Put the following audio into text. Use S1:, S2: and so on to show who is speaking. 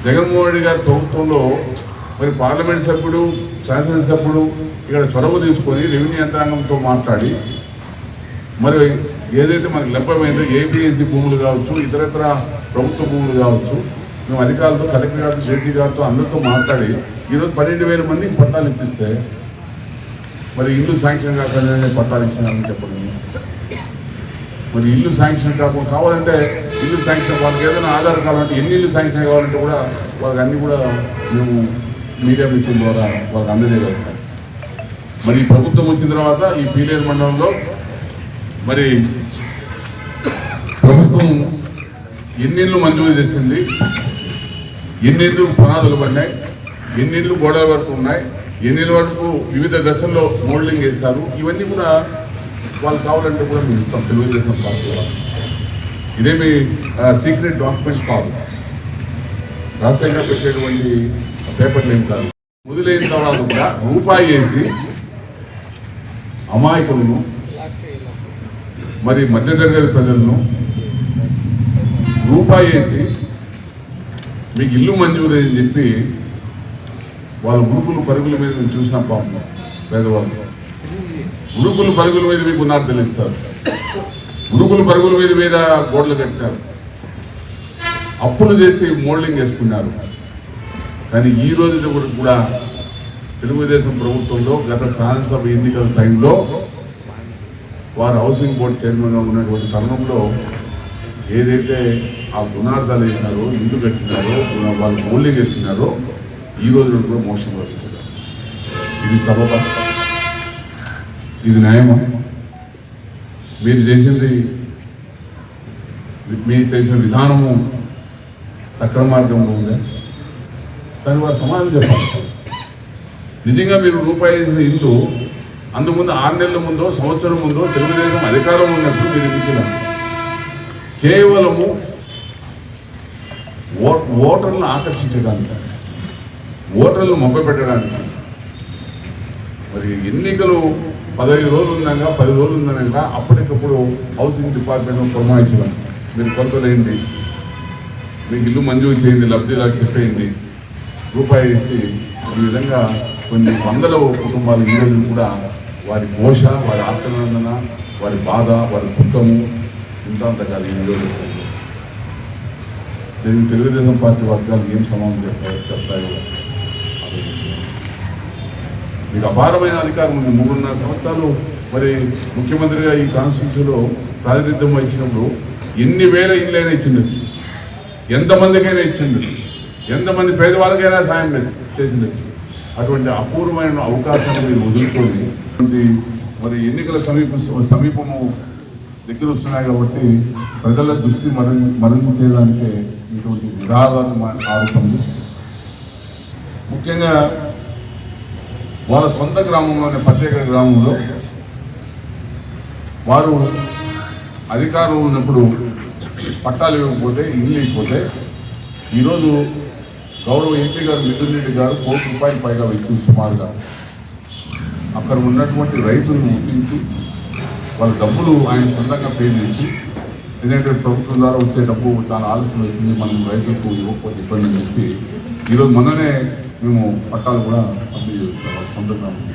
S1: జగన్మోహన్ రెడ్డి గారి ప్రభుత్వంలో మరి పార్లమెంట్ సభ్యుడు శాసనసభ్యుడు ఇక్కడ చొరవ తీసుకొని రెవెన్యూ యంత్రాంగంతో మాట్లాడి మరి ఏదైతే మనకు లభ్యమైందో ఏపీఎస్సీ భూములు కావచ్చు ఇతరత్ర ప్రభుత్వ భూములు కావచ్చు మేము అధికారులతో కలెక్టర్ గారితో జేసీ గారితో అందరితో మాట్లాడి ఈరోజు 12,000 మందికి పట్టాలు ఇప్పిస్తే మరి ఇల్లు శాంక్షన్ కాకుండా పట్టాలు ఇచ్చినామని చెప్పండి. మరి ఇల్లు శాంక్షన్ కాకుండా కావాలంటే ఇల్లు శాంక్షన్ వాళ్ళకి ఏదైనా ఆధార్ కావాలంటే ఎన్ని ఇల్లు శాంక్షన్ కావాలంటే కూడా వాళ్ళకి అన్నీ కూడా మేము మీడియా మిత్రుల ద్వారా వాళ్ళకి అందజేయగలుగుతాం. మరి ఈ ప్రభుత్వం వచ్చిన తర్వాత ఈ పీలేరు మండలంలో మరి ప్రభుత్వం ఎన్నిళ్ళు మంజూరు చేసింది, ఎన్నిళ్ళు పునాదులు పడినాయి, ఎన్నిళ్ళు గోడల వరకు ఉన్నాయి, ఎన్నిళ్ళ వరకు వివిధ దశల్లో మోల్డింగ్ వేస్తారు, ఇవన్నీ కూడా వాళ్ళు కావాలంటే కూడా మేము ఇస్తాం. తెలుగుదేశం పార్టీ వాళ్ళు ఇదేమి సీక్రెట్ డాక్యుమెంట్ కాదు, రహస్యంగా పెట్టేటువంటి పేపర్లు ఏం కాదు. మొదలైన తర్వాత కూడా రూపాయి వేసి అమాయకులను మరి మధ్యతరగతి ప్రజలను రూపాయి వేసి మీకు ఇల్లు మంజూరు అని చెప్పి వాళ్ళ ఉరుకులు పరుగుల మీద మేము చూసినాం. పాపం పేదవాళ్ళు ఉరుకులు పరుగుల మీద మీకు ఉన్నారు తెలియదు సార్. ఉరుకులు పరుగుల మీద గోడలు కట్టారు, అప్పులు చేసి మోల్డింగ్ వేసుకున్నారు. కానీ ఈ రోజు కూడా తెలుగుదేశం ప్రభుత్వంలో గత శాసనసభ ఎన్నికల టైంలో వారు హౌసింగ్ బోర్డు చైర్మన్గా ఉన్నటువంటి తరుణంలో ఏదైతే ఆ గుణార్థాలు వేసినారో, ఇల్లు కట్టినారో, వాళ్ళు మోల్డింగ్ వేసినారో ఈ రోజు కూడా మోసం పడుతున్నారు. ఇది సబబా? ఇది న్యాయమా? మీరు చేసిన విధానము సక్రమ మార్గంలో ఉందా? కానీ వారు సమాధానం చెప్పాలి. నిజంగా మీరు రూపాయి వేసిన ఇల్లు అందుముందు 6 నెలల ముందో సంవత్సరం ముందో తెలుగుదేశం అధికారం ఉన్నప్పుడు మీరు ఎందుకు కేవలము ఓటర్లను ఆకర్షించడానికి, ఓటర్లను మొబ్బపెట్టడానికి, మరి ఎన్నికలు 15 రోజులు ఉందనగా 10 రోజులు ఉందనగా అప్పటికప్పుడు హౌసింగ్ డిపార్ట్మెంట్ పురమాయించడం, మీరు కొలతలేండి, మీకు ఇల్లు మంజూరు చేయండి, లబ్ధిదారు చెప్పేయండి, రూపాయి వేసి ఈ విధంగా కొన్ని వందల కుటుంబాలు ఈరోజు కూడా వారి ఘోష, వారి ఆక్రందన, వారి బాధ, వారి దుఃఖము ఇంత కాదు. ఈరోజు దీనికి తెలుగుదేశం పార్టీ వర్గాలు ఏం సమాధానం చెప్తాయో మీకు అపారమైన అధికారం ఉంది. 3.5 సంవత్సరాలు మరి ముఖ్యమంత్రిగా ఈ కాన్స్టిట్యూన్సీలో ప్రాతినిధ్యం వహించినప్పుడు ఎన్ని వేల ఇళ్ళైనా ఇచ్చిండొచ్చు, ఎంతమందికైనా ఇచ్చిండొచ్చు, ఎంతమంది పేదవాళ్ళకైనా సాయం చేసిండొచ్చు. అటువంటి అపూర్వమైన అవకాశాన్ని మీరు వదులుకొని మరి ఎన్నికల సమీపము దగ్గర వస్తున్నాయి కాబట్టి ప్రజల దృష్టి మరణించేదానికే ఇటువంటి విధానాలు ఆరోపణలు. ముఖ్యంగా వాళ్ళ సొంత గ్రామంలోనే ప్రత్యేక గ్రామంలో వారు అధికారం ఉన్నప్పుడు పట్టాలు ఇవ్వకపోతే, ఇల్లు ఇవ్వకపోతే ఈరోజు గౌరవ ఎంపీ గారు మిథున్ రెడ్డి గారు ₹1 కోటి పైగా ఇచ్చి సుమారుగా అక్కడ ఉన్నటువంటి రైతులను గుర్తించి వాళ్ళ డబ్బులు ఆయన సొంతంగా పే చేసి, ఎందుకంటే ప్రభుత్వం ద్వారా వచ్చే డబ్బు చాలా ఆలస్యం అవుతుంది, మనం రైతులకు ఇవ్వకపోతే ఇబ్బంది అని చెప్పి ఈరోజు మొన్ననే మేము పట్టాలు కూడా పంపిణీ చేస్తాం వాళ్ళ సొంత గ్రామం.